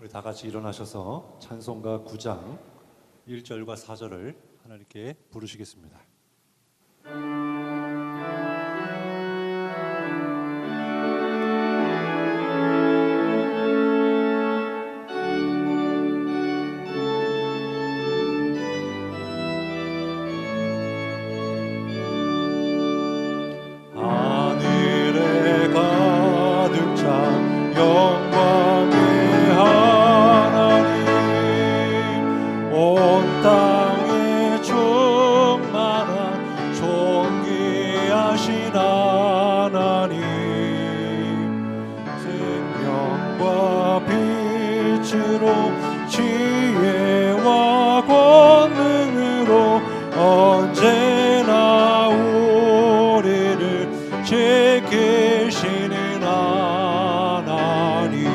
우리 다 같이 일어나셔서 찬송가 9장 1절과 4절을 하나님께 부르시겠습니다. 하늘에 가득 찬 영광의 온 땅에 충만한 존귀하신 하나님, 생명과 빛으로 지혜와 권능으로 언제나 우리를 지키시는 하나님,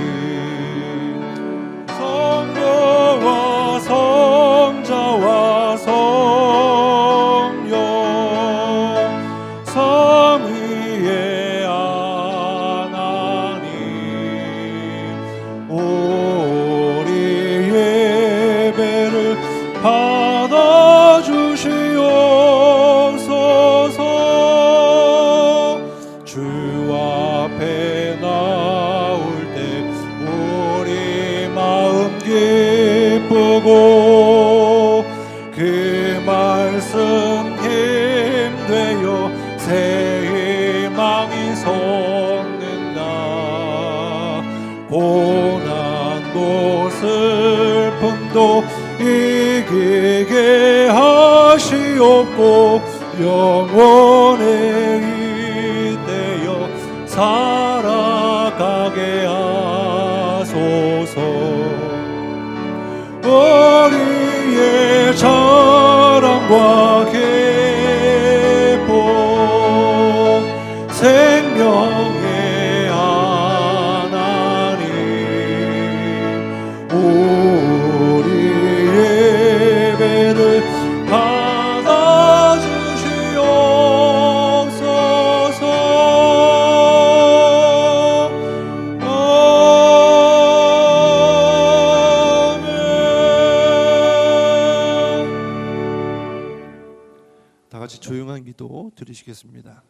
성도와 성자와 성령 삼위의 하나님, 우리 예배를 받아주시옵소서. 주 앞에 나올 때 우리 마음 기쁘고 그 말씀 힘되어 새 희망이 솟는다. 고난도 슬픔도 이기게 하시옵고 영원에 이대여 살아가게 하소서. 우리의 자랑과 기쁨 생명의 하나님, 우리 예배를 받아주시옵소서. 다 같이 조용한 기도 드리시겠습니다.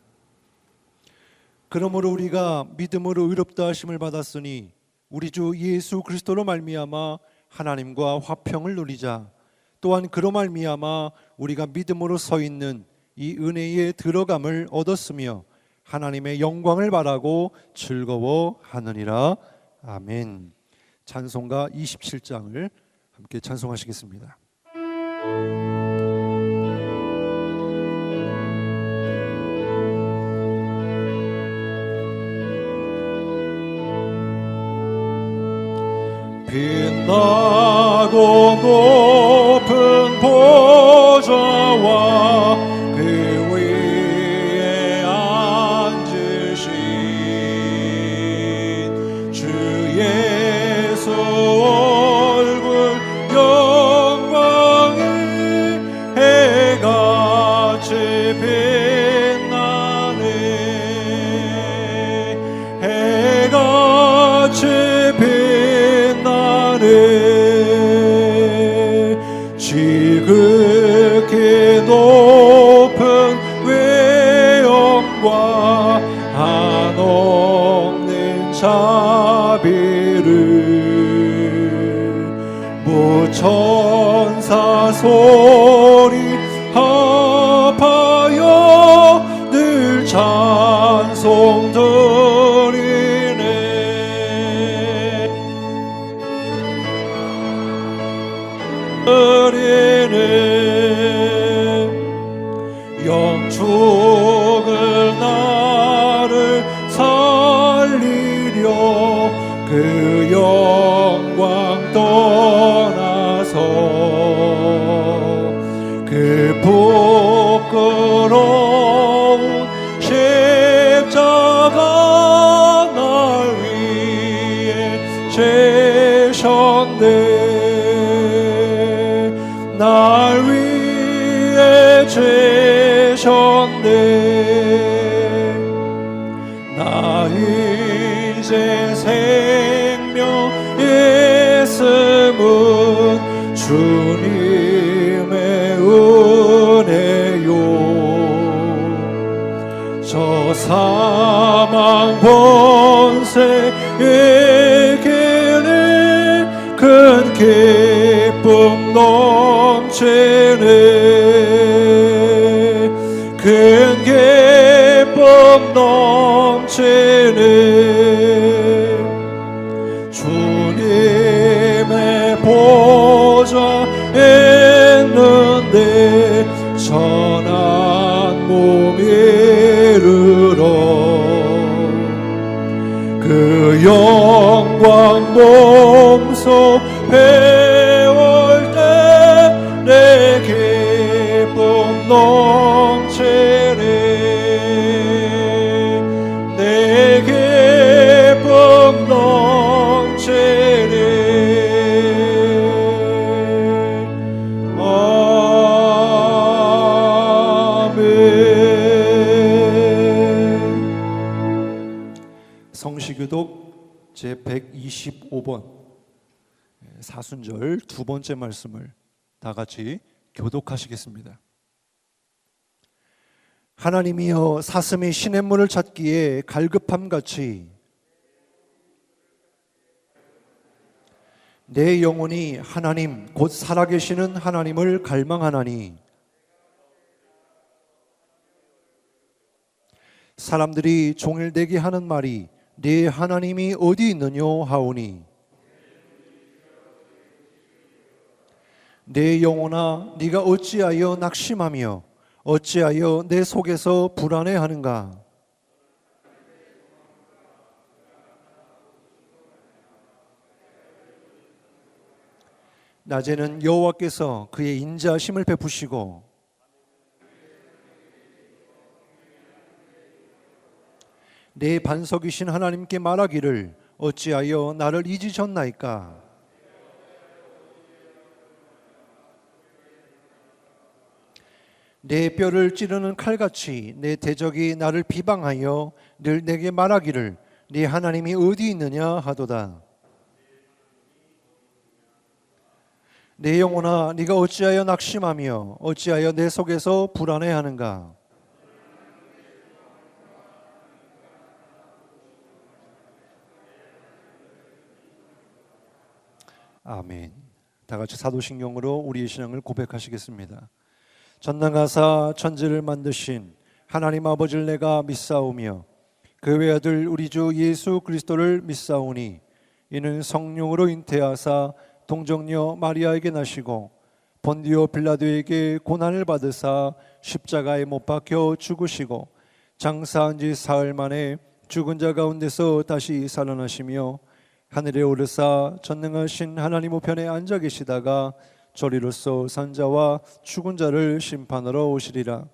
그러므로 우리가 믿음으로 의롭다 하심을 받았으니 우리 주 예수 그리스도로 말미암아 하나님과 화평을 누리자. 또한 그로 말미암아 우리가 믿음으로 서 있는 이 은혜에 들어감을 얻었으며 하나님의 영광을 바라고 즐거워하느니라. 아멘. 찬송가 27장을 함께 찬송하시겠습니다. 빛나고 높은 보좌와 그 위에 앉으신 주 예수 얼굴 영광이 해같이 빛나네. 해같이 지극히 높은 외형과 한없는 자비를 무천사 소리 합하여 늘 찬송 드리네. 영축을 나를 살리려 그 영광 떠나서 그 부끄러운 십자가 날 위해 제셨네. 날 위해 제셨네. 나 이제 생명의 사망 권세에게는 큰 기쁨 넘치네. 큰 기쁨 넘치네. 주님의 보좌에 있는데 천한 몸 이르러 그 영광 몸소 배울 때 내 기쁨 넘치네. 내 기쁨 넘치네. 성시교독 제125번 사순절 두 번째 말씀을 다 같이 교독하시겠습니다. 하나님이여 사슴이 시냇물을 찾기에 갈급함같이 내 영혼이 하나님 곧 살아계시는 하나님을 갈망하나니 사람들이 종일되게 하는 말이 네 하나님이 어디 있느뇨 하오니 내 영혼아 네가 어찌하여 낙심하며 어찌하여 내 속에서 불안해하는가. 낮에는 여호와께서 그의 인자하심을 베푸시고 내 반석이신 하나님께 말하기를 어찌하여 나를 잊으셨나이까. 내 뼈를 찌르는 칼같이 내 대적이 나를 비방하여 늘 내게 말하기를 네 하나님이 어디 있느냐 하도다. 내 영혼아 네가 어찌하여 낙심하며 어찌하여 내 속에서 불안해하는가. 아멘. 다 같이 사도신경으로 우리의 신앙을 고백하시겠습니다. 전능하사 천지를 만드신 하나님 아버지를 내가 믿사오며 그 외아들 우리 주 예수 그리스도를 믿사오니 이는 성령으로 잉태하사 동정녀 마리아에게 나시고 본디오 빌라도에게 고난을 받으사 십자가에 못 박혀 죽으시고 장사한 지 사흘 만에 죽은 자 가운데서 다시 살아나시며 하늘에 오르사 전능하신 하나님 우편에 앉아 계시다가 저리로서 산자와 죽은 자를 심판하러 오시리라.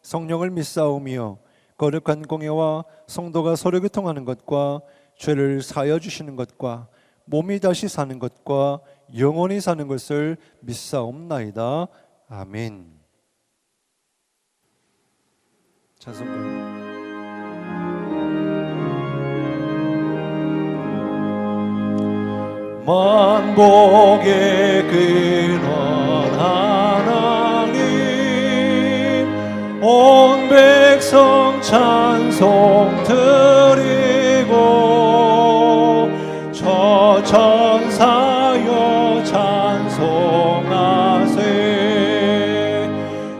성령을 믿사오며 거룩한 공예와 성도가 서로 교통하는 것과 죄를 사하여 주시는 것과 몸이 다시 사는 것과 영원히 사는 것을 믿사옵나이다. 아멘. 찬송가 만복의 근원 하나님 온 백성 찬송 드리고 저 천사여 찬송하세.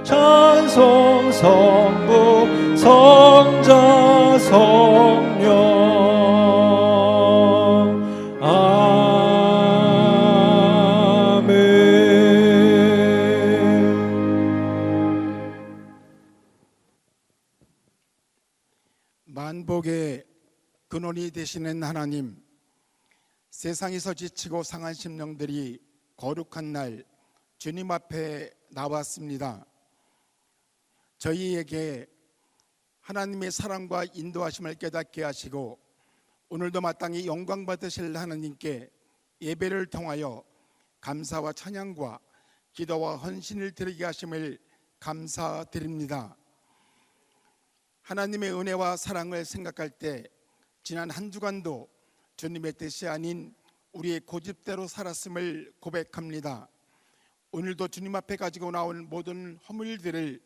찬송 성부 성자 성령 만복의 근원이 되시는 하나님, 세상에서 지치고 상한 심령들이 거룩한 날 주님 앞에 나왔습니다. 저희에게 하나님의 사랑과 인도하심을 깨닫게 하시고 오늘도 마땅히 영광 받으실 하나님께 예배를 통하여 감사와 찬양과 기도와 헌신을 드리게 하심을 감사드립니다. 하나님의 은혜와 사랑을 생각할 때 지난 한 주간도 주님의 뜻이 아닌 우리의 고집대로 살았음을 고백합니다. 오늘도 주님 앞에 가지고 나온 모든 허물들을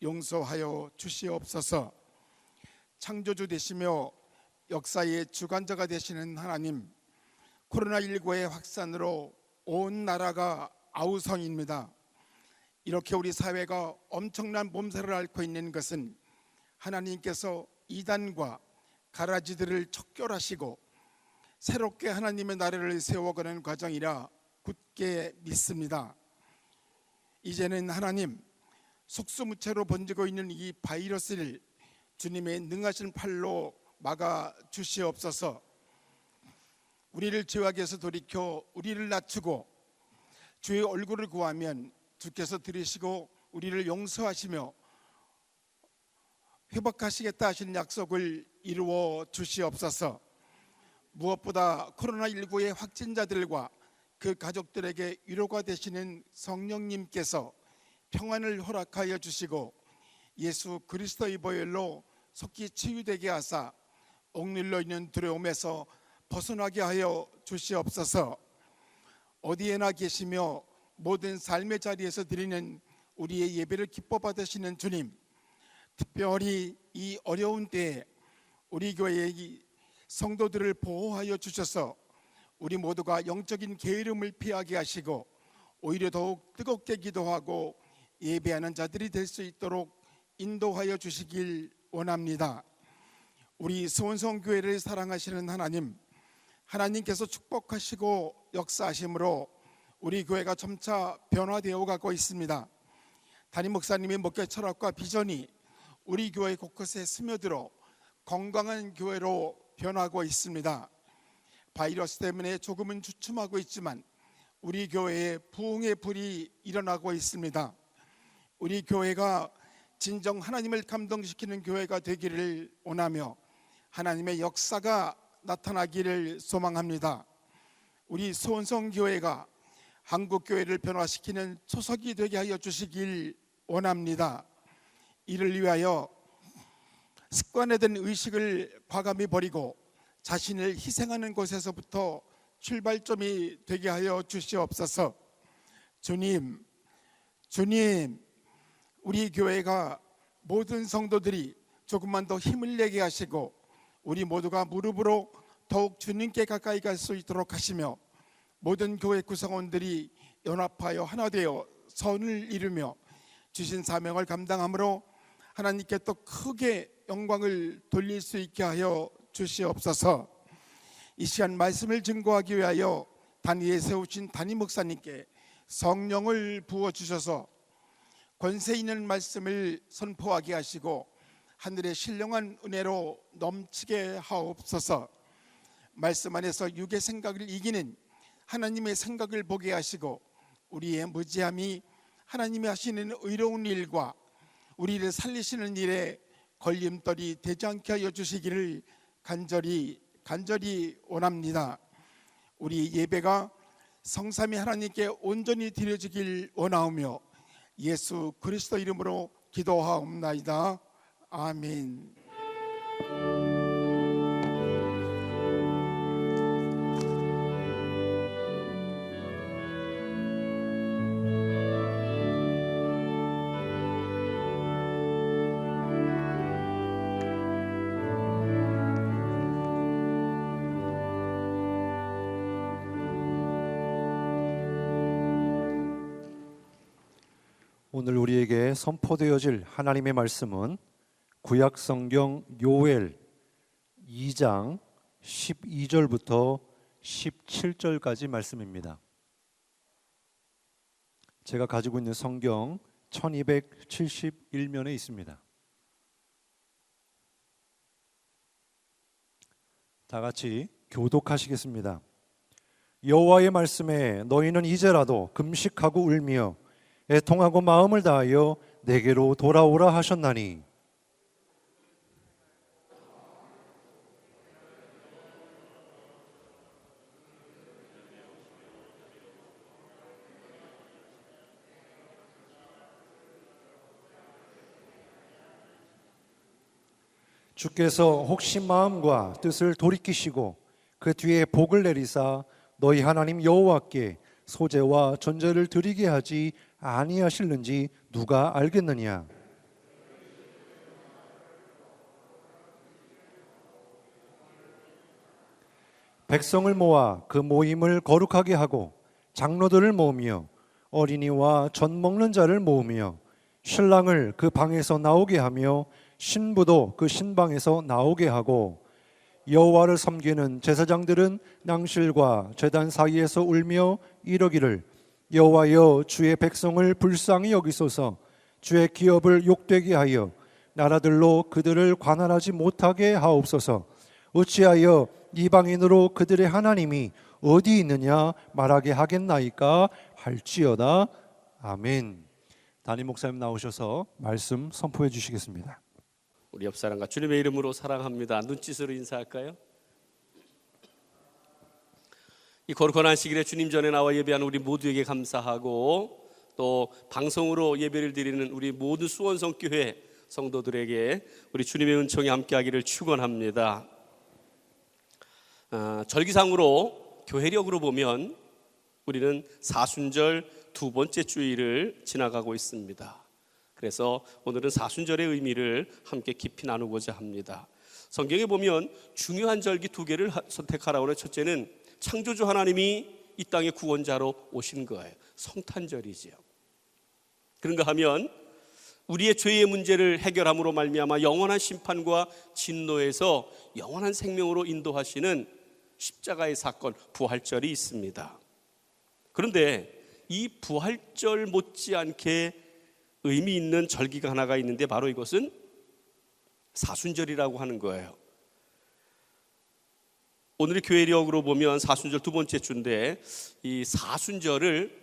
용서하여 주시옵소서. 창조주 되시며 역사의 주관자가 되시는 하나님, 코로나19의 확산으로 온 나라가 아우성입니다. 이렇게 우리 사회가 엄청난 몸살을 앓고 있는 것은 하나님께서 이단과 가라지들을 척결하시고 새롭게 하나님의 나라를 세워가는 과정이라 굳게 믿습니다. 이제는 하나님, 속수무책으로 번지고 있는 이 바이러스를 주님의 능하신 팔로 막아 주시옵소서. 우리를 죄악에서 돌이켜 우리를 낮추고 주의 얼굴을 구하면 주께서 들으시고 우리를 용서하시며 회복하시겠다 하신 약속을 이루어 주시옵소서. 무엇보다 코로나19의 확진자들과 그 가족들에게 위로가 되시는 성령님께서 평안을 허락하여 주시고 예수 그리스도의 보혈로 속히 치유되게 하사 억눌려 있는 두려움에서 벗어나게 하여 주시옵소서. 어디에나 계시며 모든 삶의 자리에서 드리는 우리의 예배를 기뻐 받으시는 주님, 특별히 이 어려운 때에 우리 교회의 성도들을 보호하여 주셔서 우리 모두가 영적인 게으름을 피하게 하시고 오히려 더욱 뜨겁게 기도하고 예배하는 자들이 될 수 있도록 인도하여 주시길 원합니다. 우리 수원성교회를 사랑하시는 하나님, 하나님께서 축복하시고 역사하심으로 우리 교회가 점차 변화되어 가고 있습니다. 담임 목사님의 목회 철학과 비전이 우리 교회 곳곳에 스며들어 건강한 교회로 변하고 있습니다. 바이러스 때문에 조금은 주춤하고 있지만 우리 교회에 부흥의 불이 일어나고 있습니다. 우리 교회가 진정 하나님을 감동시키는 교회가 되기를 원하며 하나님의 역사가 나타나기를 소망합니다. 우리 수원성교회가 한국교회를 변화시키는 초석이 되게 하여 주시길 원합니다. 이를 위하여 습관화된 의식을 과감히 버리고 자신을 희생하는 곳에서부터 출발점이 되게 하여 주시옵소서. 주님, 우리 교회가 모든 성도들이 조금만 더 힘을 내게 하시고 우리 모두가 무릎으로 더욱 주님께 가까이 갈 수 있도록 하시며 모든 교회 구성원들이 연합하여 하나 되어 선을 이루며 주신 사명을 감당함으로 하나님께 또 크게 영광을 돌릴 수 있게 하여 주시옵소서. 이 시간 말씀을 증거하기 위하여 단위에 세우신 담임 목사님께 성령을 부어주셔서 권세 있는 말씀을 선포하게 하시고 하늘의 신령한 은혜로 넘치게 하옵소서. 말씀 안에서 육의 생각을 이기는 하나님의 생각을 보게 하시고 우리의 무지함이 하나님이 하시는 의로운 일과 우리를 살리시는 일에 걸림돌이 되지 않게 하여 주시기를 간절히 원합니다. 우리 예배가 성삼위 하나님께 온전히 드려지길 원하오며 예수 그리스도 이름으로 기도하옵나이다. 아멘. 오늘 우리에게 선포되어질 하나님의 말씀은 구약 성경 요엘 2장 12절부터 17절까지 말씀입니다. 제가 가지고 있는 성경 1271면에 있습니다. 다 같이 교독하시겠습니다. 여호와의 말씀에 너희는 이제라도 금식하고 울며 애통하고 마음을 다하여 내게로 돌아오라 하셨나니 주께서 혹시 마음과 뜻을 돌이키시고 그 뒤에 복을 내리사 너희 하나님 여호와께 소제와 전제를 드리게 하지 아니하실는지 누가 알겠느냐. 백성을 모아 그 모임을 거룩하게 하고 장로들을 모으며 어린이와 젖 먹는 자를 모으며 신랑을 그 방에서 나오게 하며 신부도 그 신방에서 나오게 하고 여호와를 섬기는 제사장들은 낭실과 제단 사이에서 울며 이러기를 여호와여 주의 백성을 불쌍히 여기소서 주의 기업을 욕되게 하여 나라들로 그들을 관할하지 못하게 하옵소서 어찌하여 이방인으로 그들의 하나님이 어디 있느냐 말하게 하겠나이까 할지어다. 아멘. 담임 목사님 나오셔서 말씀 선포해 주시겠습니다. 우리 옆 사람과 주님의 이름으로 사랑합니다. 눈짓으로 인사할까요? 이 거룩한 안식일에 주님 전에 나와 예배하는 우리 모두에게 감사하고 또 방송으로 예배를 드리는 우리 모든 수원성교회 성도들에게 우리 주님의 은총이 함께하기를 축원합니다. 절기상으로 교회력으로 보면 우리는 사순절 두 번째 주일을 지나가고 있습니다. 그래서 오늘은 사순절의 의미를 함께 깊이 나누고자 합니다. 성경에 보면 중요한 절기 두 개를 선택하라고 하는 첫째는 창조주 하나님이 이 땅의 구원자로 오신 거예요. 성탄절이지요. 그런가 하면 우리의 죄의 문제를 해결함으로 말미암아 영원한 심판과 진노에서 영원한 생명으로 인도하시는 십자가의 사건, 부활절이 있습니다. 그런데 이 부활절 못지않게 의미 있는 절기가 하나가 있는데 바로 이것은 사순절이라고 하는 거예요. 오늘의 교회력으로 보면 사순절 두 번째 주인데 이 사순절을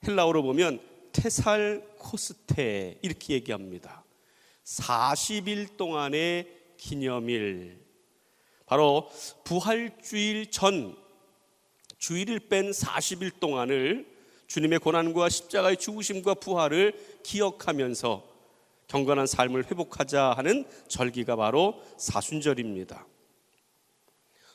헬라어로 보면 테살코스테 이렇게 얘기합니다. 40일 동안의 기념일, 바로 부활주일 전 주일을 뺀 40일 동안을 주님의 고난과 십자가의 죽으심과 부활을 기억하면서 경건한 삶을 회복하자 하는 절기가 바로 사순절입니다.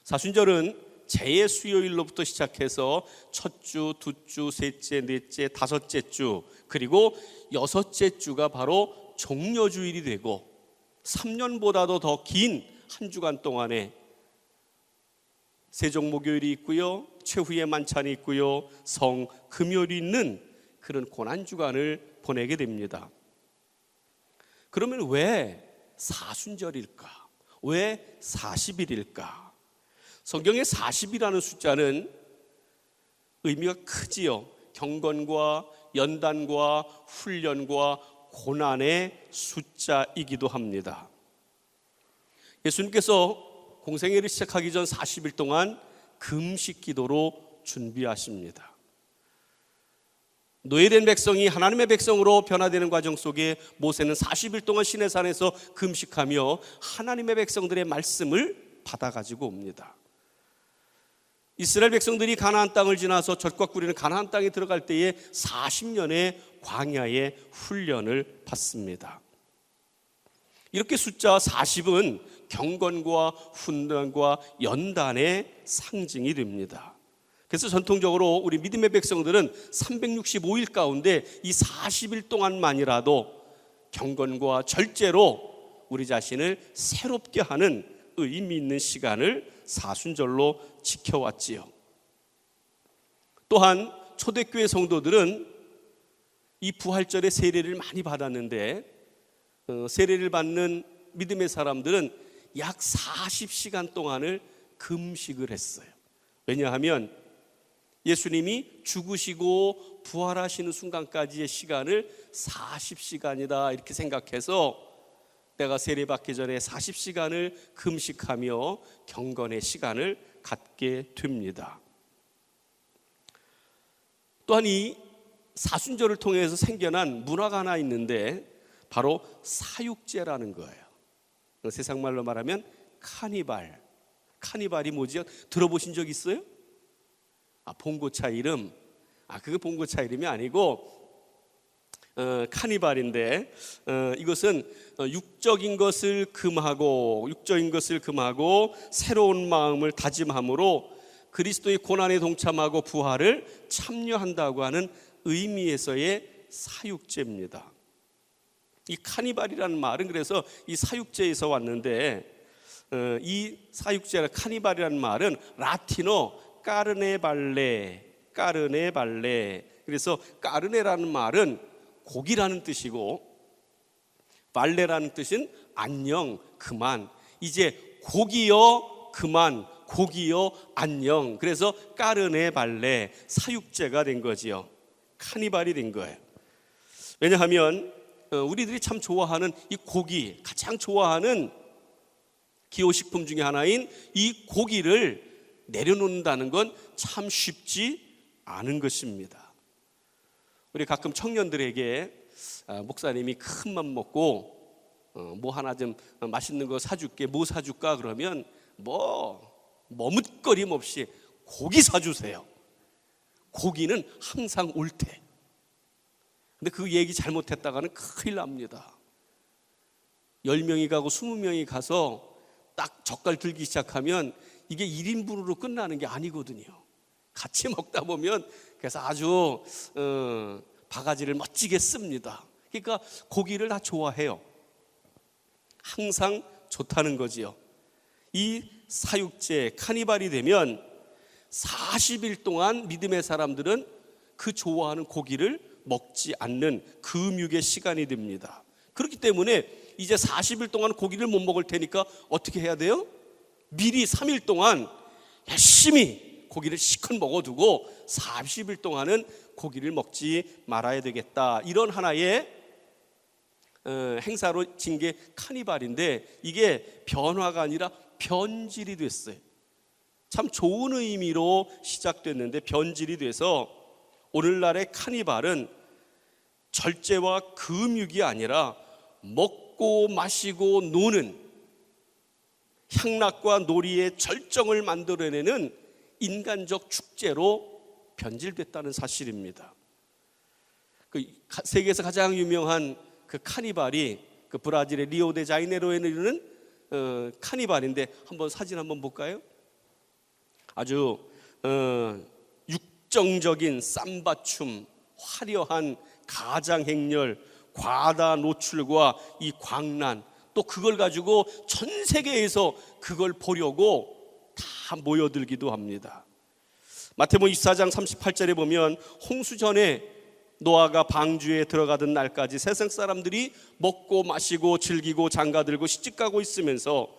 사순절은 재의 수요일로부터 시작해서 첫 주, 두 주, 셋째, 넷째, 다섯째 주, 그리고 여섯째 주가 바로 종려주일이 되고 3년보다도 더 긴 한 주간 동안에 세종목요일이 있고요, 최후의 만찬이 있고요, 성금요일이 있는 그런 고난주간을 보내게 됩니다. 그러면 왜 사순절일까? 왜 40일일까? 성경의 40이라는 숫자는 의미가 크지요. 경건과 연단과 훈련과 고난의 숫자이기도 합니다. 예수님께서 공생애를 시작하기 전 40일 동안 금식 기도로 준비하십니다. 노예된 백성이 하나님의 백성으로 변화되는 과정 속에 모세는 40일 동안 시내산에서 금식하며 하나님의 백성들의 말씀을 받아가지고 옵니다. 이스라엘 백성들이 가나안 땅을 지나서 젖과 꿀이는 가나안 땅에 들어갈 때에 40년의 광야의 훈련을 받습니다. 이렇게 숫자 40은 경건과 훈련과 연단의 상징이 됩니다. 그래서 전통적으로 우리 믿음의 백성들은 365일 가운데 이 40일 동안만이라도 경건과 절제로 우리 자신을 새롭게 하는 의미 있는 시간을 사순절로 지켜왔지요. 또한 초대교회 성도들은 이 부활절의 세례를 많이 받았는데 세례를 받는 믿음의 사람들은 약 40시간 동안을 금식을 했어요. 왜냐하면 예수님이 죽으시고 부활하시는 순간까지의 시간을 40시간이다 이렇게 생각해서 내가 세례받기 전에 40시간을 금식하며 경건의 시간을 갖게 됩니다. 또한 이 사순절을 통해서 생겨난 문화가 하나 있는데 바로 사육제라는 거예요. 세상 말로 말하면 카니발. 카니발이 뭐지? 들어보신 적 있어요? 봉고차 이름. 그게 봉고차 이름이 아니고 카니발인데 이것은 육적인 것을 금하고 새로운 마음을 다짐함으로 그리스도의 고난에 동참하고 부활을 참여한다고 하는 의미에서의 사육제입니다. 이 카니발이라는 말은 그래서 이 사육제에서 왔는데 이 사육제나 카니발이라는 말은 라틴어 까르네발레. 그래서 까르네라는 말은 고기라는 뜻이고 발레라는 뜻은 안녕, 그만. 이제 고기여 그만, 고기여 안녕. 그래서 까르네발레, 사육제가 된 거지요. 카니발이 된 거예요. 왜냐하면 우리들이 참 좋아하는 이 고기, 가장 좋아하는 기호식품 중에 하나인 이 고기를 내려놓는다는 건 참 쉽지 않은 것입니다. 우리 가끔 청년들에게 목사님이 큰 맘 먹고 뭐 하나 좀 맛있는 거 사줄게, 뭐 사줄까 그러면 머뭇거림 없이 고기 사주세요. 고기는 항상 옳대. 근데 그 얘기 잘못했다가는 큰일 납니다. 10명이 가고 20명이 가서 딱 젓갈 들기 시작하면 이게 1인분으로 끝나는 게 아니거든요. 같이 먹다 보면 그래서 아주 바가지를 멋지게 씁니다. 그러니까 고기를 다 좋아해요. 항상 좋다는 거지요. 이 사육제 카니발이 되면 40일 동안 믿음의 사람들은 그 좋아하는 고기를 먹지 않는 금육의 시간이 됩니다. 그렇기 때문에 이제 40일 동안 고기를 못 먹을 테니까 어떻게 해야 돼요? 미리 3일 동안 열심히 고기를 실컷 먹어두고 40일 동안은 고기를 먹지 말아야 되겠다. 이런 하나의 행사로 진 게 카니발인데 이게 변화가 아니라 변질이 됐어요. 참 좋은 의미로 시작됐는데 변질이 돼서 오늘날의 카니발은 절제와 금육이 아니라 먹고 마시고 노는 향락과 놀이의 절정을 만들어내는 인간적 축제로 변질됐다는 사실입니다. 세계에서 가장 유명한 그 카니발이 그 브라질의 리오데자네이루에 이르는 카니발인데 한번 사진 한번 볼까요? 아주 육정적인 삼바춤, 화려한 가장행렬, 과다 노출과 이 광란, 또 그걸 가지고 전 세계에서 그걸 보려고 다 모여들기도 합니다. 마태복음 24장 38절에 보면 홍수 전에 노아가 방주에 들어가던 날까지 세상 사람들이 먹고 마시고 즐기고 장가들고 시집가고 있으면서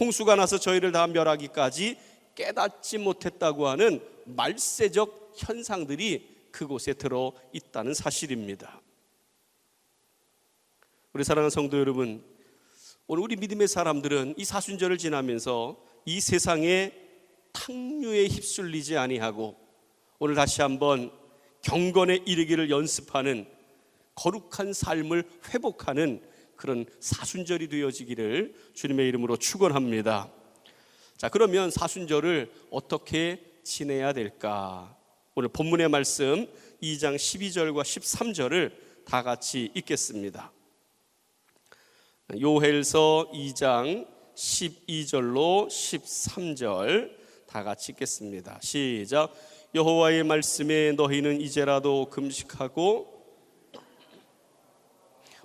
홍수가 나서 저희를 다 멸하기까지 깨닫지 못했다고 하는 말세적 현상들이 그곳에 들어 있다는 사실입니다. 우리 사랑하는 성도 여러분, 오늘 우리 믿음의 사람들은 이 사순절을 지나면서 이 세상의 탕류에 휩쓸리지 아니하고 오늘 다시 한번 경건에 이르기를 연습하는 거룩한 삶을 회복하는 그런 사순절이 되어지기를 주님의 이름으로 축원합니다. 자, 그러면 사순절을 어떻게 지내야 될까? 오늘 본문의 말씀 2장 12절과 13절을 다 같이 읽겠습니다. 요엘서 2장 12절로 13절 다 같이 읽겠습니다. 시작. 여호와의 말씀에 너희는 이제라도 금식하고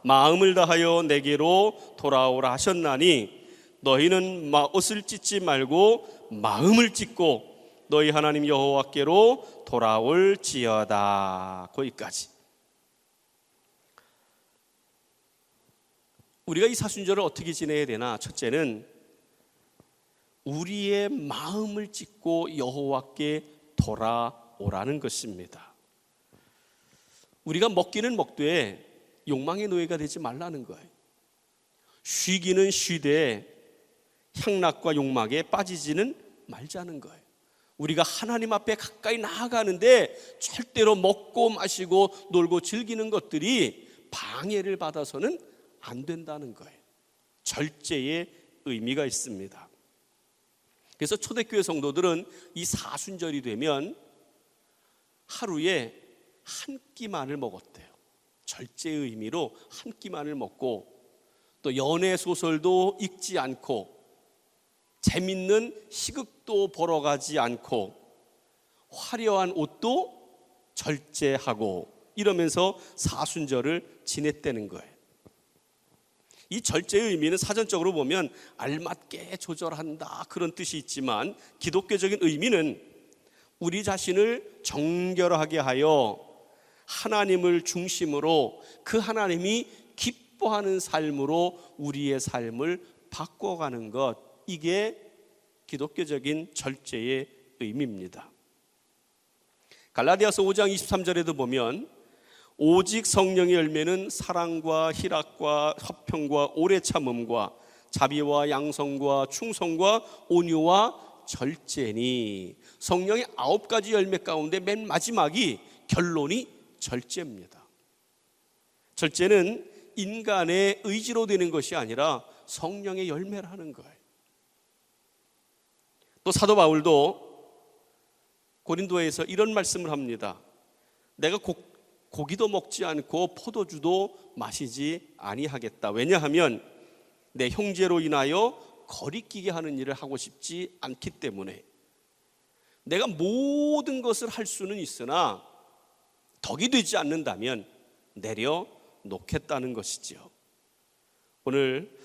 마음을 다하여 내게로 돌아오라 하셨나니 너희는 옷을 찢지 말고 마음을 찢고 너희 하나님 여호와께로 돌아올지어다. 거기까지. 우리가 이 사순절을 어떻게 지내야 되나? 첫째는 우리의 마음을 찢고 여호와께 돌아오라는 것입니다. 우리가 먹기는 먹되 욕망의 노예가 되지 말라는 거예요. 쉬기는 쉬되 향락과 욕망에 빠지지는 말자는 거예요. 우리가 하나님 앞에 가까이 나아가는데 절대로 먹고 마시고 놀고 즐기는 것들이 방해를 받아서는 안 된다는 거예요. 절제의 의미가 있습니다. 그래서 초대교회 성도들은 이 사순절이 되면 하루에 한 끼만을 먹었대요. 절제의 의미로 한 끼만을 먹고 또 연애 소설도 읽지 않고 재밌는 희극도 보러 가지 않고 화려한 옷도 절제하고 이러면서 사순절을 지냈다는 거예요. 이 절제의 의미는 사전적으로 보면 알맞게 조절한다 그런 뜻이 있지만, 기독교적인 의미는 우리 자신을 정결하게 하여 하나님을 중심으로 그 하나님이 기뻐하는 삶으로 우리의 삶을 바꿔가는 것, 이게 기독교적인 절제의 의미입니다. 갈라디아서 5장 23절에도 보면 오직 성령의 열매는 사랑과 희락과 화평과 오래 참음과 자비와 양성과 충성과 온유와 절제니, 성령의 9가지 열매 가운데 맨 마지막이 결론이 절제입니다. 절제는 인간의 의지로 되는 것이 아니라 성령의 열매라는 거예요. 또 사도 바울도 고린도에서 이런 말씀을 합니다. 내가 고기도 먹지 않고 포도주도 마시지 아니하겠다. 왜냐하면 내 형제로 인하여 거리끼게 하는 일을 하고 싶지 않기 때문에. 내가 모든 것을 할 수는 있으나 덕이 되지 않는다면 내려놓겠다는 것이지요. 오늘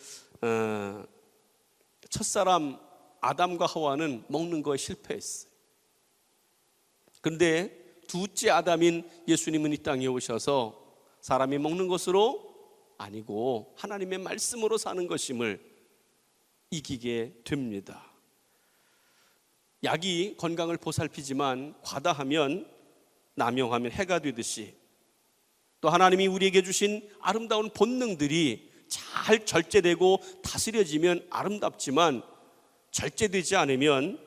첫사람 아담과 하와는 먹는 거에 실패했어요. 그런데 둘째 아담인 예수님은 이 땅에 오셔서 사람이 먹는 것으로 아니고 하나님의 말씀으로 사는 것임을 이기게 됩니다. 약이 건강을 보살피지만 과다하면, 남용하면 해가 되듯이, 또 하나님이 우리에게 주신 아름다운 본능들이 잘 절제되고 다스려지면 아름답지만, 절제되지 않으면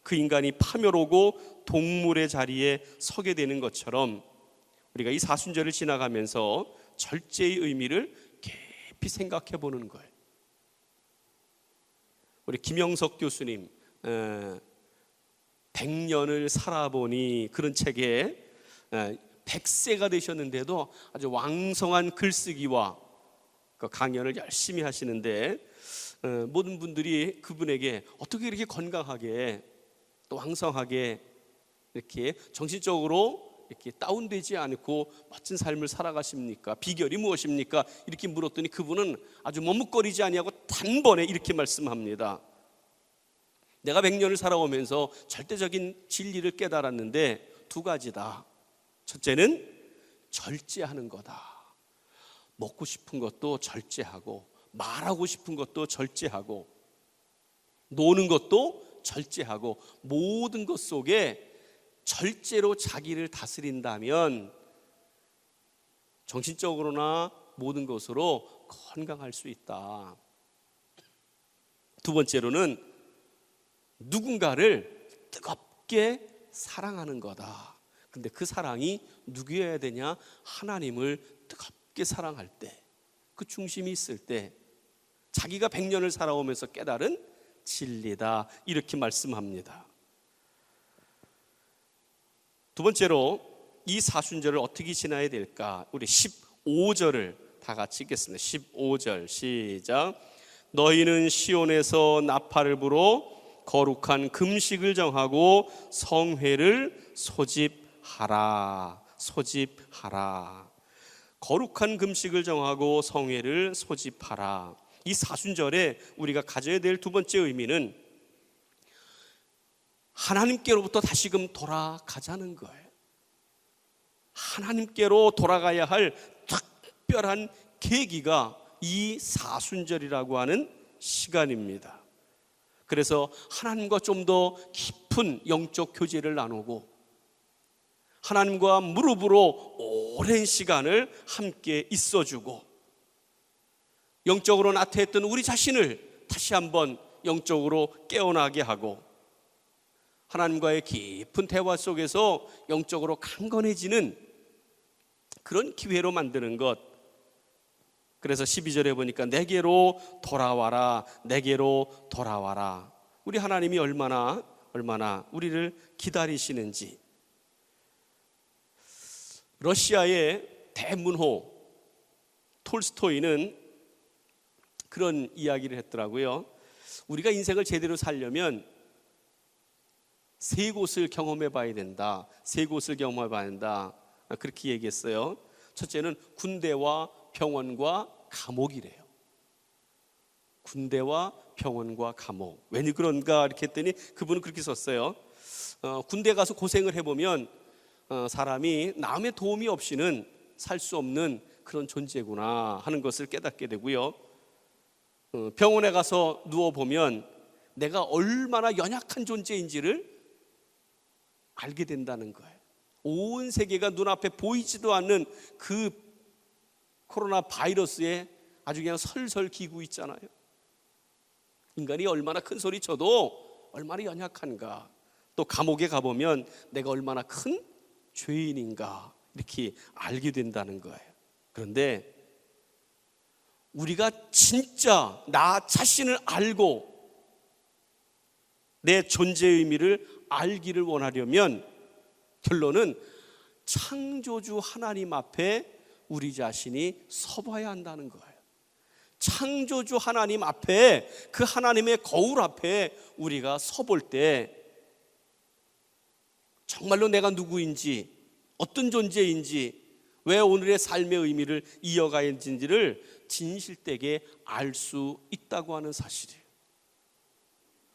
그 인간이 파멸하고 동물의 자리에 서게 되는 것처럼, 우리가 이 사순절을 지나가면서 절제의 의미를 깊이 생각해 보는 거예요. 우리 김영석 교수님 100년을 살아보니 그런 책에 100세가 되셨는데도 아주 왕성한 글쓰기와 그 강연을 열심히 하시는데, 모든 분들이 그분에게 어떻게 이렇게 건강하게 또 왕성하게 이렇게 정신적으로 이렇게 다운되지 않고 멋진 삶을 살아가십니까? 비결이 무엇입니까? 이렇게 물었더니 그분은 아주 머뭇거리지 아니하고 단번에 이렇게 말씀합니다. 내가 100년을 살아오면서 절대적인 진리를 깨달았는데 2가지다. 첫째는 절제하는 거다. 먹고 싶은 것도 절제하고, 말하고 싶은 것도 절제하고, 노는 것도 절제하고, 모든 것 속에 절제로 자기를 다스린다면 정신적으로나 모든 것으로 건강할 수 있다. 2번째로는 누군가를 뜨겁게 사랑하는 거다. 근데 그 사랑이 누구여야 되냐? 하나님을 뜨겁게 사랑할 때, 그 중심이 있을 때, 자기가 100년을 살아오면서 깨달은 진리다, 이렇게 말씀합니다. 2번째로 이 사순절을 어떻게 지나야 될까? 우리 15절을 다 같이 읽겠습니다. 15절 시작. 너희는 시온에서 나팔을 불어 거룩한 금식을 정하고 성회를 소집하라. 소집하라. 거룩한 금식을 정하고 성회를 소집하라. 이 사순절에 우리가 가져야 될 2번째 의미는 하나님께로부터 다시금 돌아가자는 거예요. 하나님께로 돌아가야 할 특별한 계기가 이 사순절이라고 하는 시간입니다. 그래서 하나님과 좀 더 깊은 영적 교제를 나누고, 하나님과 무릎으로 오랜 시간을 함께 있어주고, 영적으로 나태했던 우리 자신을 다시 한번 영적으로 깨어나게 하고, 하나님과의 깊은 대화 속에서 영적으로 강건해지는 그런 기회로 만드는 것. 그래서 12절에 보니까 내게로 돌아와라, 내게로 돌아와라. 우리 하나님이 얼마나 우리를 기다리시는지. 러시아의 대문호 톨스토이는 그런 이야기를 했더라고요. 우리가 인생을 제대로 살려면 3곳을 경험해 봐야 된다. 3곳을 경험해 봐야 된다. 그렇게 얘기했어요. 첫째는 군대와 병원과 감옥이래요. 군대와 병원과 감옥. 왜 그런가 이렇게 했더니 그분은 그렇게 썼어요. 군대 가서 고생을 해보면 사람이 남의 도움이 없이는 살 수 없는 그런 존재구나 하는 것을 깨닫게 되고요. 병원에 가서 누워보면 내가 얼마나 연약한 존재인지를 알게 된다는 거예요. 온 세계가 눈앞에 보이지도 않는 그 코로나 바이러스에 아주 그냥 설설 기고 있잖아요. 인간이 얼마나 큰 소리 쳐도 얼마나 연약한가. 또 감옥에 가보면 내가 얼마나 큰 죄인인가 이렇게 알게 된다는 거예요. 그런데 우리가 진짜 나 자신을 알고 내 존재의 의미를 알기를 원하려면 결론은 창조주 하나님 앞에 우리 자신이 서봐야 한다는 거예요. 창조주 하나님 앞에, 그 하나님의 거울 앞에 우리가 서볼 때 정말로 내가 누구인지, 어떤 존재인지, 왜 오늘의 삶의 의미를 이어가야 하는지를 진실되게 알 수 있다고 하는 사실이에요.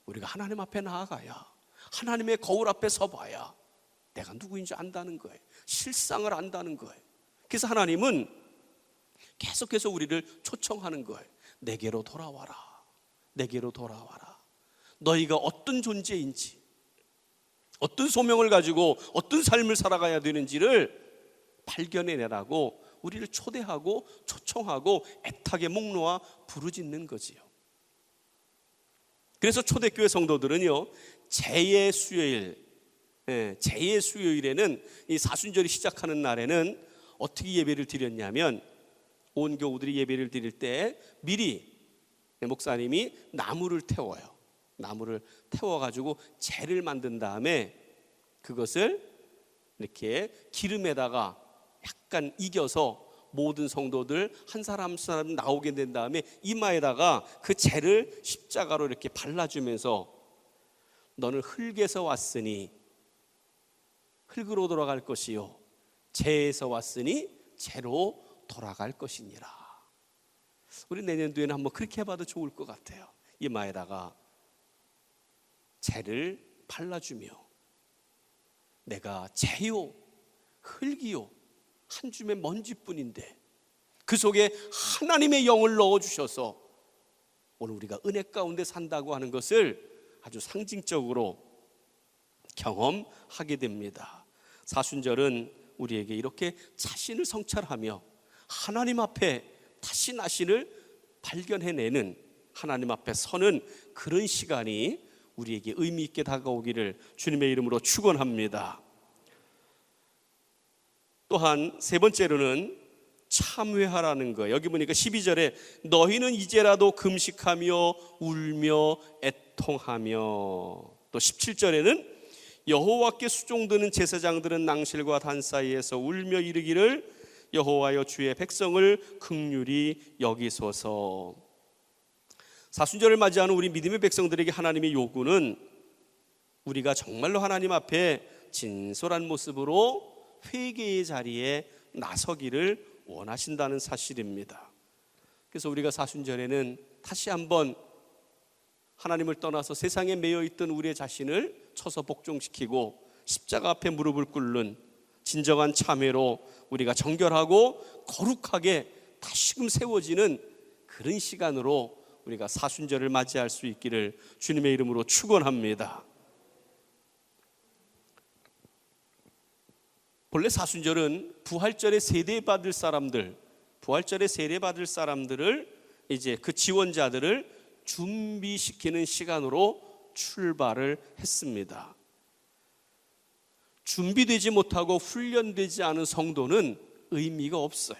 우리가 하나님 앞에 나아가야, 하나님의 거울 앞에 서봐야 내가 누구인지 안다는 거예요. 실상을 안다는 거예요. 그래서 하나님은 계속해서 우리를 초청하는 거예요. 내게로 돌아와라. 내게로 돌아와라. 너희가 어떤 존재인지, 어떤 소명을 가지고 어떤 삶을 살아가야 되는지를 발견해내라고 우리를 초대하고 초청하고 애타게 목 놓아 부르짖는 거지요. 그래서 초대교회 성도들은요, 제의 수요일에는 이 사순절이 시작하는 날에는 어떻게 예배를 드렸냐면, 온 교우들이 예배를 드릴 때 미리 목사님이 나무를 태워요. 나무를 태워가지고 재를 만든 다음에 그것을 이렇게 기름에다가 약간 익혀서 모든 성도들 한 사람 한 사람 나오게 된 다음에 이마에다가 그 재를 십자가로 이렇게 발라주면서 너는 흙에서 왔으니 흙으로 돌아갈 것이요, 재에서 왔으니 재로 돌아갈 것이니라. 우리 내년도에는 한번 그렇게 해봐도 좋을 것 같아요. 이마에다가 재를 발라주며 내가 재요 흙이요 한 줌의 먼지뿐인데 그 속에 하나님의 영을 넣어주셔서 오늘 우리가 은혜 가운데 산다고 하는 것을 아주 상징적으로 경험하게 됩니다. 사순절은 우리에게 이렇게 자신을 성찰하며 하나님 앞에 다시 나신을 발견해내는, 하나님 앞에 서는 그런 시간이 우리에게 의미 있게 다가오기를 주님의 이름으로 축원합니다. 또한 세 번째로는 참회하라는 거예요. 여기 보니까 12절에 너희는 이제라도 금식하며 울며 애통하며, 또 17절에는 여호와께 수종드는 제사장들은 낭실과 단 사이에서 울며 이르기를 여호와여 주의 백성을 긍휼히 여기소서. 사순절을 맞이하는 우리 믿음의 백성들에게 하나님의 요구는 우리가 정말로 하나님 앞에 진솔한 모습으로 회개의 자리에 나서기를 원하신다는 사실입니다. 그래서 우리가 사순절에는 다시 한번 하나님을 떠나서 세상에 매여 있던 우리의 자신을 쳐서 복종시키고 십자가 앞에 무릎을 꿇는 진정한 참회로 우리가 정결하고 거룩하게 다시금 세워지는 그런 시간으로 우리가 사순절을 맞이할 수 있기를 주님의 이름으로 축원합니다. 본래 사순절은 부활절에 세례받을 사람들, 부활절에 세례받을 사람들을 이제 그 지원자들을 준비시키는 시간으로 출발을 했습니다. 준비되지 못하고 훈련되지 않은 성도는 의미가 없어요.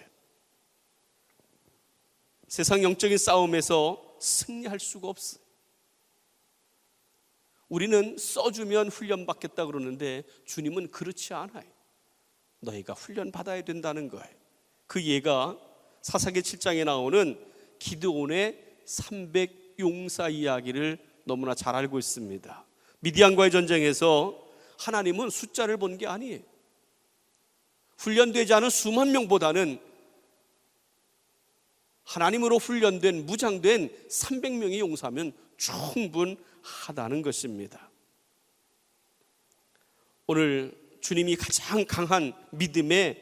세상 영적인 싸움에서 승리할 수가 없어요. 우리는 써주면 훈련받겠다 그러는데 주님은 그렇지 않아요. 너희가 훈련받아야 된다는 거예요. 그 예가 사사기 7장에 나오는 기드온의 300용사 이야기를 너무나 잘 알고 있습니다. 미디안과의 전쟁에서 하나님은 숫자를 본 게 아니에요. 훈련되지 않은 수만 명보다는 하나님으로 훈련된 무장된 300명이 용서하면 충분하다는 것입니다. 오늘 주님이 가장 강한 믿음의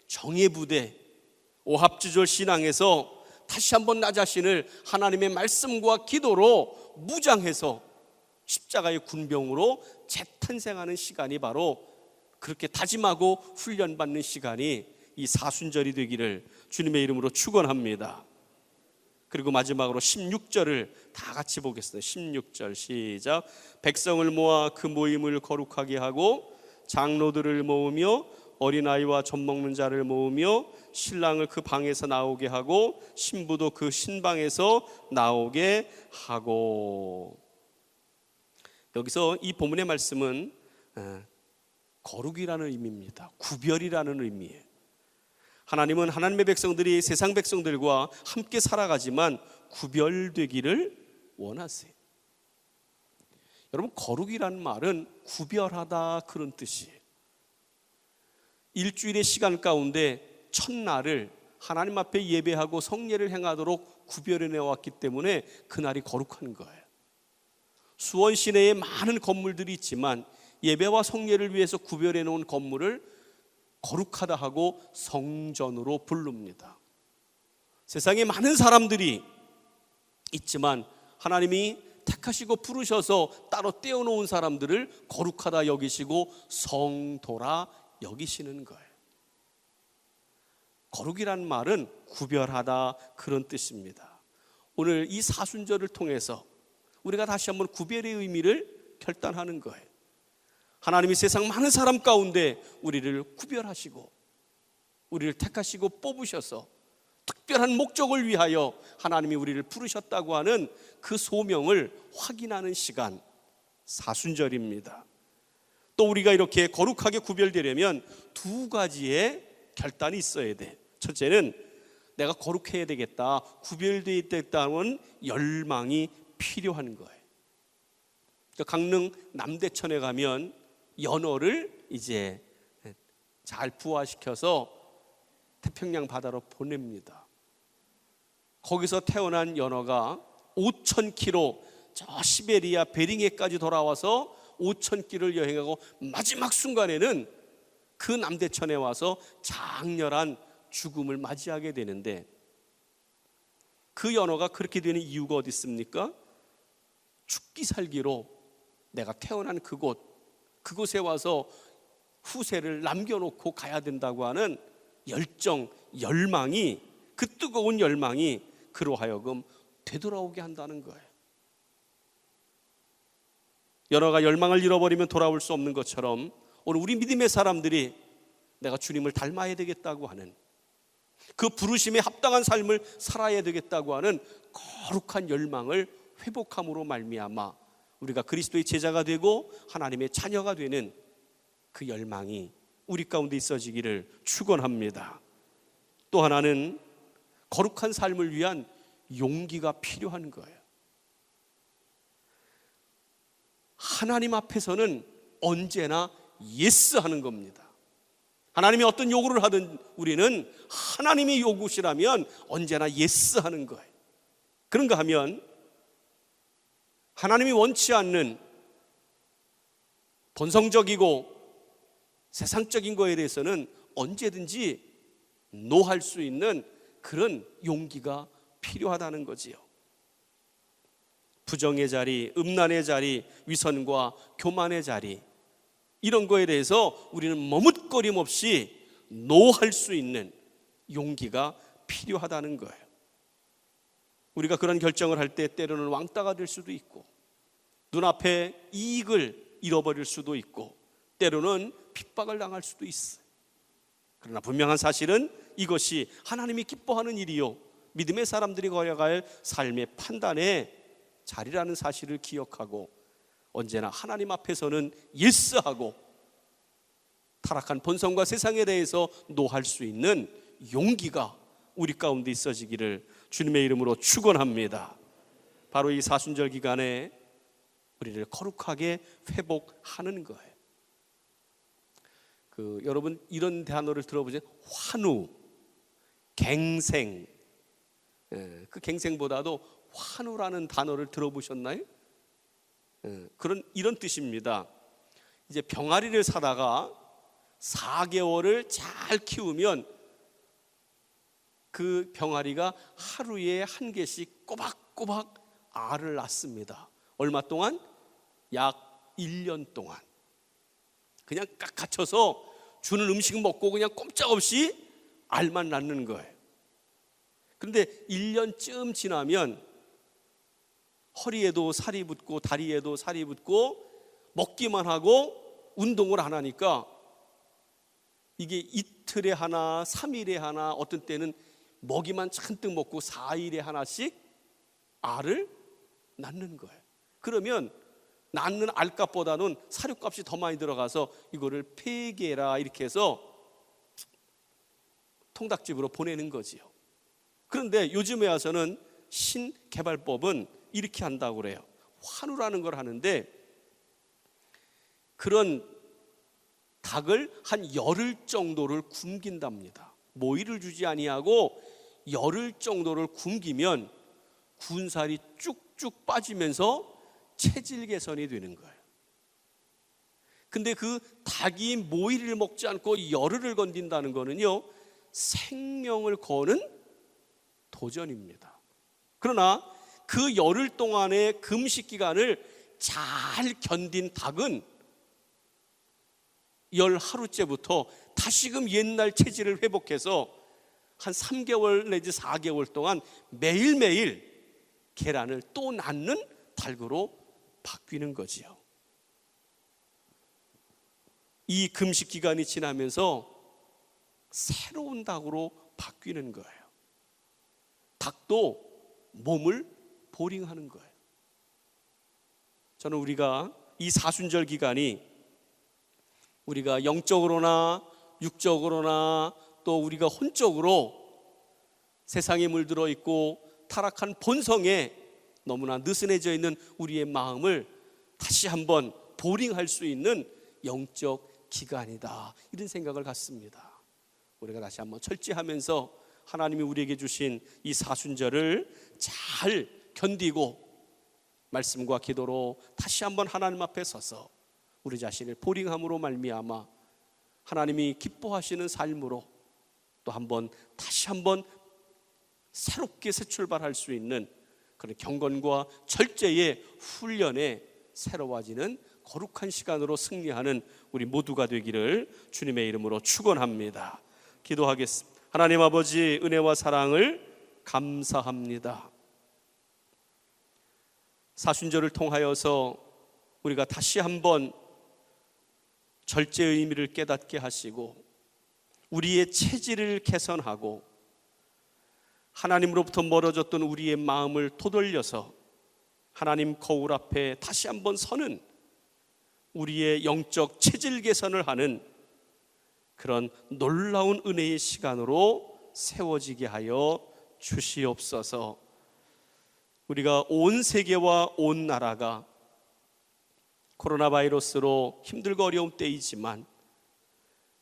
정예부대 오합지졸 신앙에서 다시 한번 나 자신을 하나님의 말씀과 기도로 무장해서 십자가의 군병으로 재탄생하는 시간이 바로 그렇게 다짐하고 훈련받는 시간이 이 사순절이 되기를 주님의 이름으로 축원합니다. 그리고 마지막으로 16절을 다 같이 보겠습니다. 16절 시작. 백성을 모아 그 모임을 거룩하게 하고 장로들을 모으며 어린아이와 젖먹는 자를 모으며 신랑을 그 방에서 나오게 하고 신부도 그 신방에서 나오게 하고. 여기서 이 본문의 말씀은 거룩이라는 의미입니다. 구별이라는 의미예요. 하나님은 하나님의 백성들이 세상 백성들과 함께 살아가지만 구별되기를 원하세요. 여러분, 거룩이라는 말은 구별하다 그런 뜻이에요. 일주일의 시간 가운데 첫날을 하나님 앞에 예배하고 성례를 행하도록 구별해 내왔기 때문에 그날이 거룩한 거예요. 수원 시내에 많은 건물들이 있지만 예배와 성례를 위해서 구별해 놓은 건물을 거룩하다 하고 성전으로 부릅니다. 세상에 많은 사람들이 있지만 하나님이 택하시고 부르셔서 따로 떼어놓은 사람들을 거룩하다 여기시고 성도라 여기시는 거예요. 거룩이란 말은 구별하다 그런 뜻입니다. 오늘 이 사순절을 통해서 우리가 다시 한번 구별의 의미를 결단하는 거예요. 하나님이 세상 많은 사람 가운데 우리를 구별하시고 우리를 택하시고 뽑으셔서 특별한 목적을 위하여 하나님이 우리를 부르셨다고 하는 그 소명을 확인하는 시간, 사순절입니다. 또 우리가 이렇게 거룩하게 구별되려면 두 가지의 결단이 있어야 돼. 첫째는 내가 거룩해야 되겠다, 구별되어 있다는 열망이 필요한 거예요. 강릉 남대천에 가면 연어를 이제 잘 부화시켜서 태평양 바다로 보냅니다. 거기서 태어난 연어가 5,000km 저 시베리아 베링해까지 돌아와서 5,000km를 여행하고 마지막 순간에는 그 남대천에 와서 장렬한 죽음을 맞이하게 되는데, 그 연어가 그렇게 되는 이유가 어디 있습니까? 죽기 살기로 내가 태어난 그곳에 와서 후세를 남겨놓고 가야 된다고 하는 열정, 열망이, 그 뜨거운 열망이 그로 하여금 되돌아오게 한다는 거예요. 연어가 열망을 잃어버리면 돌아올 수 없는 것처럼 오늘 우리 믿음의 사람들이 내가 주님을 닮아야 되겠다고 하는, 그 부르심에 합당한 삶을 살아야 되겠다고 하는 거룩한 열망을 회복함으로 말미암아 우리가 그리스도의 제자가 되고 하나님의 자녀가 되는 그 열망이 우리 가운데 있어지기를 축원합니다. 또 하나는 거룩한 삶을 위한 용기가 필요한 거예요. 하나님 앞에서는 언제나 예스 하는 겁니다. 하나님이 어떤 요구를 하든 우리는 하나님이 요구시라면 언제나 예스 하는 거예요. 그런가 하면 하나님이 원치 않는 본성적이고 세상적인 거에 대해서는 언제든지 노할 수 있는 그런 용기가 필요하다는 거지요. 부정의 자리, 음란의 자리, 위선과 교만의 자리, 이런 거에 대해서 우리는 머뭇거림 없이 노할 수 있는 용기가 필요하다는 거예요. 우리가 그런 결정을 할 때 때로는 왕따가 될 수도 있고 눈앞에 이익을 잃어버릴 수도 있고 때로는 핍박을 당할 수도 있어요. 그러나 분명한 사실은 이것이 하나님이 기뻐하는 일이요, 믿음의 사람들이 걸어갈 삶의 판단의 자리라는 사실을 기억하고 언제나 하나님 앞에서는 예스하고 타락한 본성과 세상에 대해서 노할 수 있는 용기가 우리 가운데 있어지기를 주님의 이름으로 축원합니다. 바로 이 사순절 기간에 우리를 거룩하게 회복하는 거예요. 여러분 이런 단어를 들어보세요. 환우, 갱생, 그 갱생보다도 환우라는 단어를 들어보셨나요? 이런 뜻입니다. 이제 병아리를 사다가 4개월을 잘 키우면 그 병아리가 하루에 한 개씩 꼬박꼬박 알을 낳습니다. 얼마 동안? 약 1년 동안. 그냥 꽉 갇혀서 주는 음식 먹고 그냥 꼼짝없이 알만 낳는 거예요. 그런데 1년쯤 지나면 허리에도 살이 붙고 다리에도 살이 붙고 먹기만 하고 운동을 안 하니까 이게 이틀에 하나, 3일에 하나, 어떤 때는 먹이만 잔뜩 먹고 4일에 하나씩 알을 낳는 거예요. 그러면 낳는 알값보다는 사료값이 더 많이 들어가서 이거를 폐계라 이렇게 해서 통닭집으로 보내는 거지요. 그런데 요즘에 와서는 신개발법은 이렇게 한다고 그래요. 환우라는 걸 하는데 그런 닭을 한 열흘 정도를 굶긴답니다. 모이를 주지 아니하고 열흘 정도를 굶기면 군살이 쭉쭉 빠지면서 체질 개선이 되는 거예요. 근데 그 닭이 모이를 먹지 않고 열흘을 건딘다는 거는요, 생명을 거는 도전입니다. 그러나 그 열흘 동안의 금식 기간을 잘 견딘 닭은 10하루째부터 다시금 옛날 체질을 회복해서 한 3개월 내지 4개월 동안 매일매일 계란을 또 낳는 닭으로 바뀌는 거지요. 이 금식 기간이 지나면서 새로운 닭으로 바뀌는 거예요. 닭도 몸을 보링하는 거예요. 저는 우리가 이 사순절 기간이 우리가 영적으로나 육적으로나 또 우리가 혼적으로 세상에 물들어 있고 타락한 본성에 너무나 느슨해져 있는 우리의 마음을 다시 한번 보링할 수 있는 영적 기간이다, 이런 생각을 갖습니다. 우리가 다시 한번 철저하면서 하나님이 우리에게 주신 이 사순절을 잘 견디고 말씀과 기도로 다시 한번 하나님 앞에 서서 우리 자신을 보링함으로 말미암아 하나님이 기뻐하시는 삶으로 또 한번 다시 한번 새롭게 새 출발할 수 있는 그런 경건과 절제의 훈련에 새로워지는 거룩한 시간으로 승리하는 우리 모두가 되기를 주님의 이름으로 축원합니다. 기도하겠습니다. 하나님 아버지, 은혜와 사랑을 감사합니다. 사순절을 통하여서 우리가 다시 한번 절제의 의미를 깨닫게 하시고 우리의 체질을 개선하고 하나님으로부터 멀어졌던 우리의 마음을 토돌려서 하나님 거울 앞에 다시 한번 서는 우리의 영적 체질 개선을 하는 그런 놀라운 은혜의 시간으로 세워지게 하여 주시옵소서. 우리가 온 세계와 온 나라가 코로나 바이러스로 힘들고 어려운 때이지만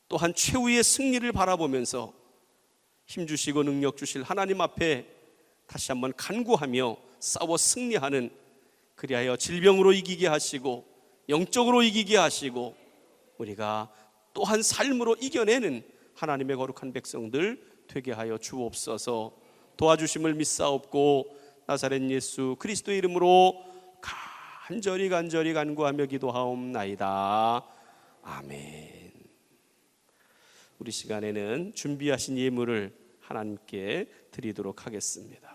또한 최후의 승리를 바라보면서 힘주시고 능력 주실 하나님 앞에 다시 한번 간구하며 싸워 승리하는, 그리하여 질병으로 이기게 하시고 영적으로 이기게 하시고 우리가 또한 삶으로 이겨내는 하나님의 거룩한 백성들 되게 하여 주옵소서. 도와주심을 믿사옵고 나사렛 예수 그리스도의 이름으로 간절히 간구하며 기도하옵나이다. 아멘. 우리 시간에는 준비하신 예물을 하나님께 드리도록 하겠습니다.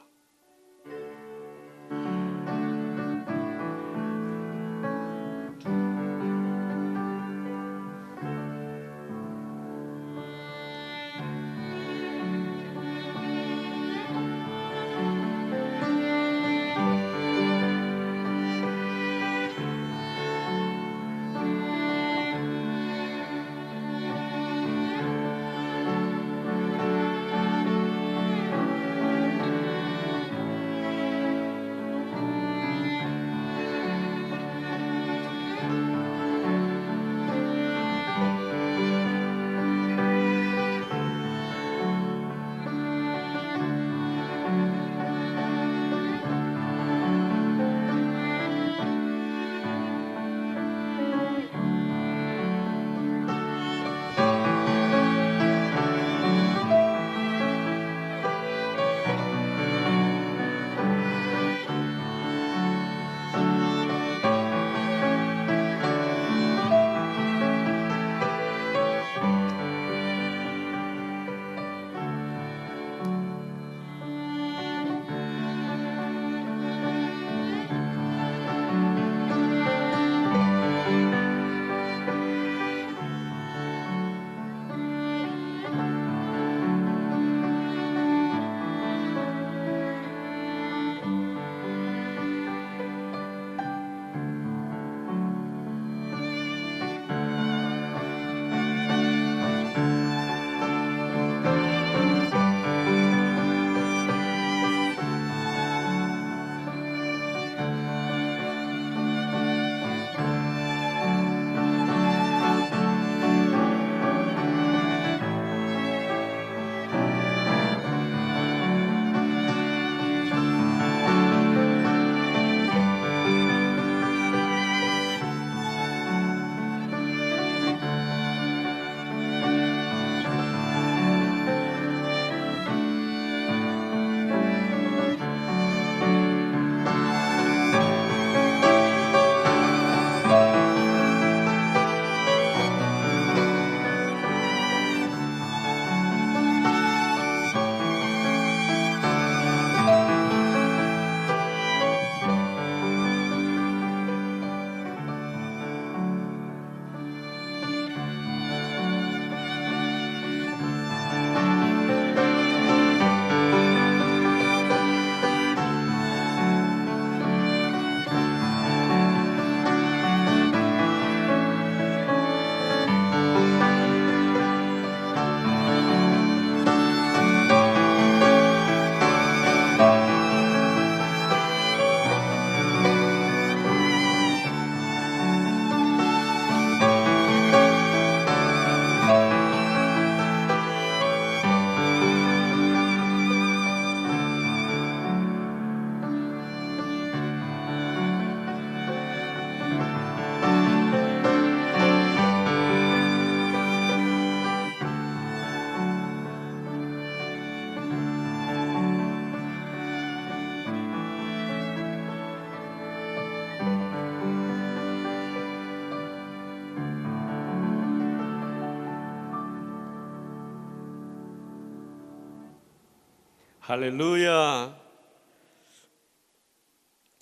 할렐루야.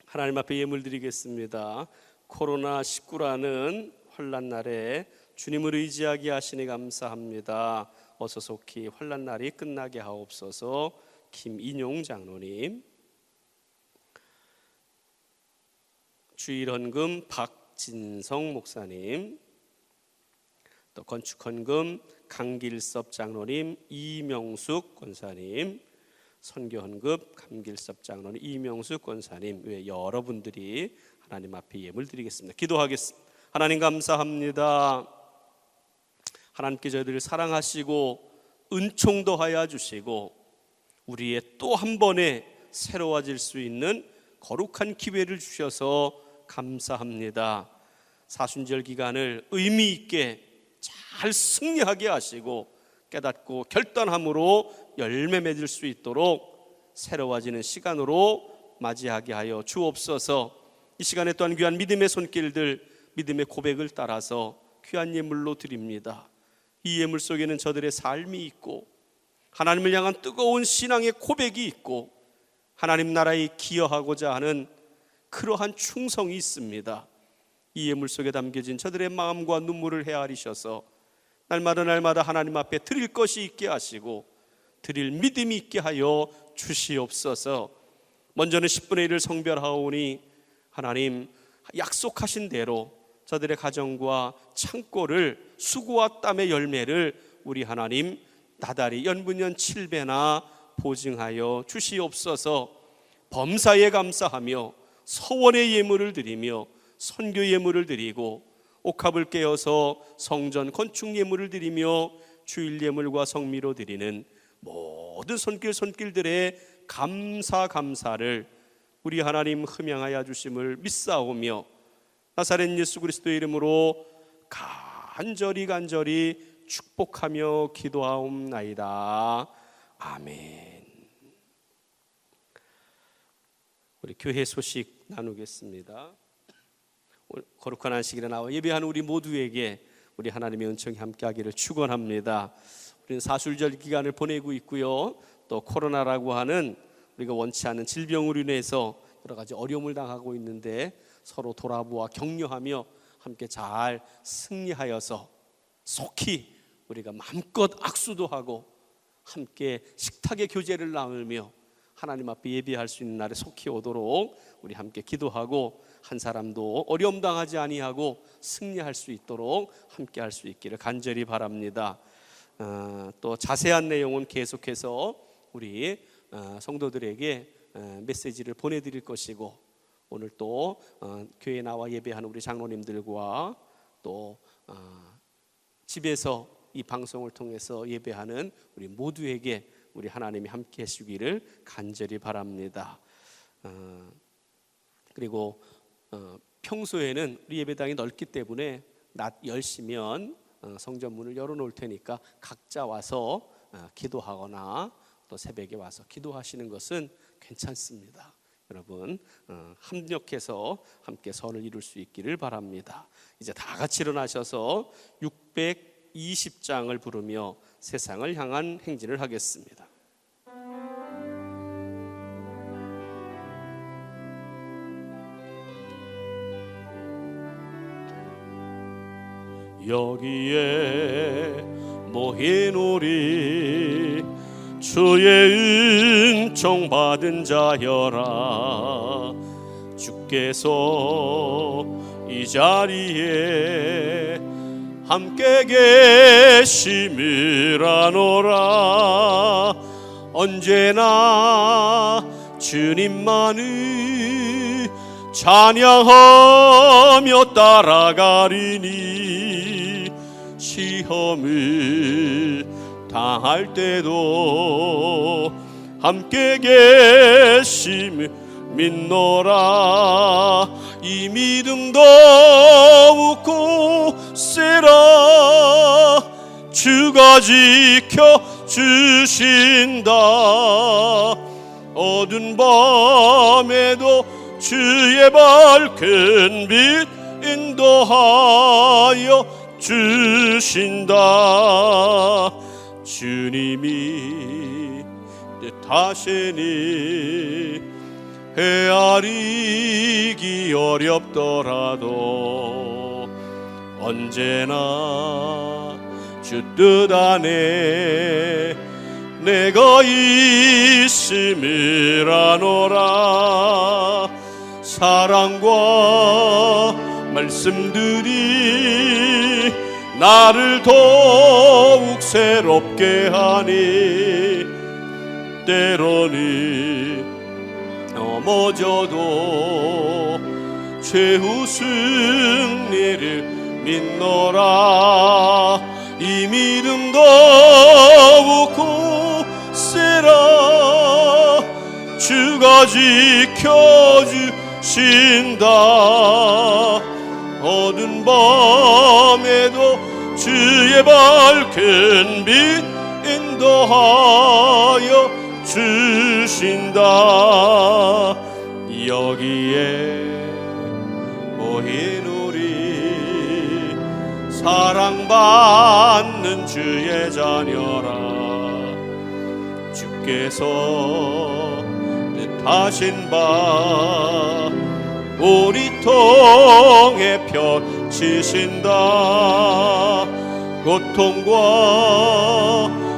하나님 앞에 예물 드리겠습니다. 코로나19라는 환난 날에 주님을 의지하게 하시니 감사합니다. 어서 속히 환난 날이 끝나게 하옵소서. 김인용 장로님. 주일헌금 박진성 목사님, 또 건축헌금 강길섭 장로님, 이명숙 권사님, 선교헌금 강길섭 장로님, 이명숙 권사님 외 여러분들이 하나님 앞에 예물 드리겠습니다. 기도하겠습니다. 하나님 감사합니다. 하나님께 저희들을 사랑하시고 은총 더하여 주시고 우리의 또 한 번에 새로워질 수 있는 거룩한 기회를 주셔서 감사합니다. 사순절 기간을 의미 있게 잘 승리하게 하시고 깨닫고 결단함으로 열매 맺을 수 있도록 새로워지는 시간으로 맞이하게 하여 주옵소서. 이 시간에 또한 귀한 믿음의 손길들, 믿음의 고백을 따라서 귀한 예물로 드립니다. 이 예물 속에는 저들의 삶이 있고 하나님을 향한 뜨거운 신앙의 고백이 있고 하나님 나라에 기여하고자 하는 그러한 충성이 있습니다. 이 예물 속에 담겨진 저들의 마음과 눈물을 헤아리셔서 날마다 하나님 앞에 드릴 것이 있게 하시고 드릴 믿음이 있게 하여 주시옵소서. 먼저는 10분의 1을 성별하오니 하나님 약속하신 대로 저들의 가정과 창고를 수고와 땀의 열매를 우리 하나님 나달이 연분연 7배나 보증하여 주시옵소서. 범사에 감사하며 서원의 예물을 드리며 선교 예물을 드리고 옥합을 깨어서 성전 건축 예물을 드리며 주일 예물과 성미로 드리는 모든 손길들의 감사를 우리 하나님 흠양하여 주심을 믿사오며 나사렛 예수 그리스도의 이름으로 간절히 축복하며 기도하옵나이다. 아멘. 우리 교회 소식 나누겠습니다. 거룩한 안식일에 나와 예배하는 우리 모두에게 우리 하나님의 은총이 함께하기를 축원합니다. 우리는 사순절 기간을 보내고 있고요. 또 코로나라고 하는 우리가 원치 않은 질병으로 인해서 여러 가지 어려움을 당하고 있는데 서로 돌아보아 격려하며 함께 잘 승리하여서 속히 우리가 마음껏 악수도 하고 함께 식탁의 교제를 나누며 하나님 앞에 예배할 수 있는 날에 속히 오도록 우리 함께 기도하고 한 사람도 어려움 당하지 아니하고 승리할 수 있도록 함께 할 수 있기를 간절히 바랍니다. 또 자세한 내용은 계속해서 우리 성도들에게 메시지를 보내드릴 것이고 오늘 또 교회에 나와 예배하는 우리 장로님들과 또 집에서 이 방송을 통해서 예배하는 우리 모두에게 우리 하나님이 함께 해주기를 간절히 바랍니다. 그리고 평소에는 우리 예배당이 넓기 때문에 낮 10시면 성전문을 열어놓을 테니까 각자 와서 기도하거나 또 새벽에 와서 기도하시는 것은 괜찮습니다. 여러분 합력해서 함께 선을 이룰 수 있기를 바랍니다. 이제 다 같이 일어나셔서 620장을 부르며 세상을 향한 행진을 하겠습니다. 여기에 모이노리 주의 은총 받은 자여라. 주께서 이 자리에 함께 계심을 아노라. 언제나 주님만을 찬양하며 따라가리니 시험을 당할 때도 함께 계심을 믿노라. 이 믿음 더욱 고세라. 주가 지켜주신다. 어두운 밤에도 주의 밝은 빛 인도하여 주신다. 주님이 뜻하시니 헤아리기 어렵더라도 언제나 주 뜻 안에 내가 있음을 아노라. 사랑과 말씀들이 나를 더욱 새롭게 하니 때로는 넘어져도 최후 승리를 믿노라. 이 믿음 더욱 굳세라. 주가 지켜주신다. 어두운 밤에도 주의 밝은 빛 인도하여 주신다. 여기에 모인 우리 사랑받는 주의 자녀라. 주께서 뜻하신 바 우리 통해 펼치신다. 고통과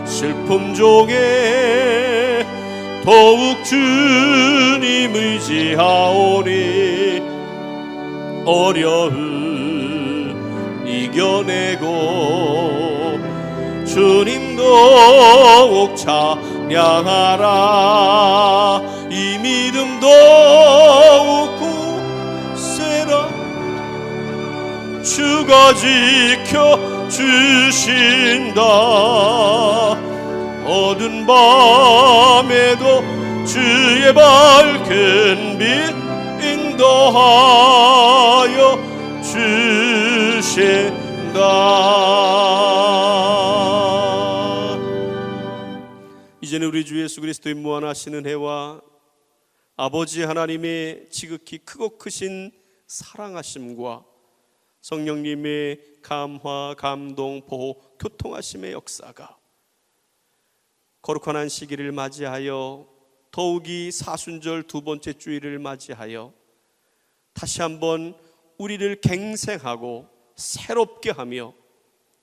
슬픔 중에 더욱 주님 의지하오니 어려움 이겨내고 주님 더욱 찬양하라. 이 믿음 더욱 굳세라. 주가 지켜주신다. 어두운 밤에도 주의 밝은 빛 인도하여 주신다. 이제는 우리 주 예수 그리스도의 무한하신 은혜와 아버지 하나님의 지극히 크고 크신 사랑하심과 성령님의 감화, 감동, 보호, 교통하심의 역사가 거룩한 시기를 맞이하여 더욱이 사순절 두 번째 주일을 맞이하여 다시 한번 우리를 갱생하고 새롭게 하며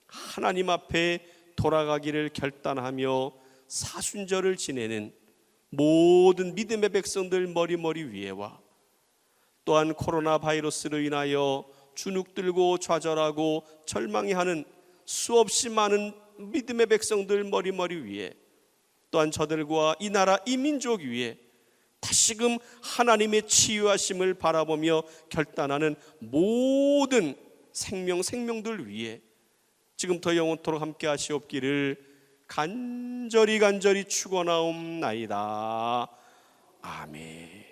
하나님 앞에 돌아가기를 결단하며 사순절을 지내는 모든 믿음의 백성들 머리 위에와 또한 코로나 바이러스로 인하여 주눅들고 좌절하고 절망해하는 수없이 많은 믿음의 백성들 머리 위에 또한 저들과 이 나라 이 민족 위에 다시금 하나님의 치유하심을 바라보며 결단하는 모든 생명들 위에 지금부터 영원토록 함께 하시옵기를 간절히 축원하옵나이다. 아멘.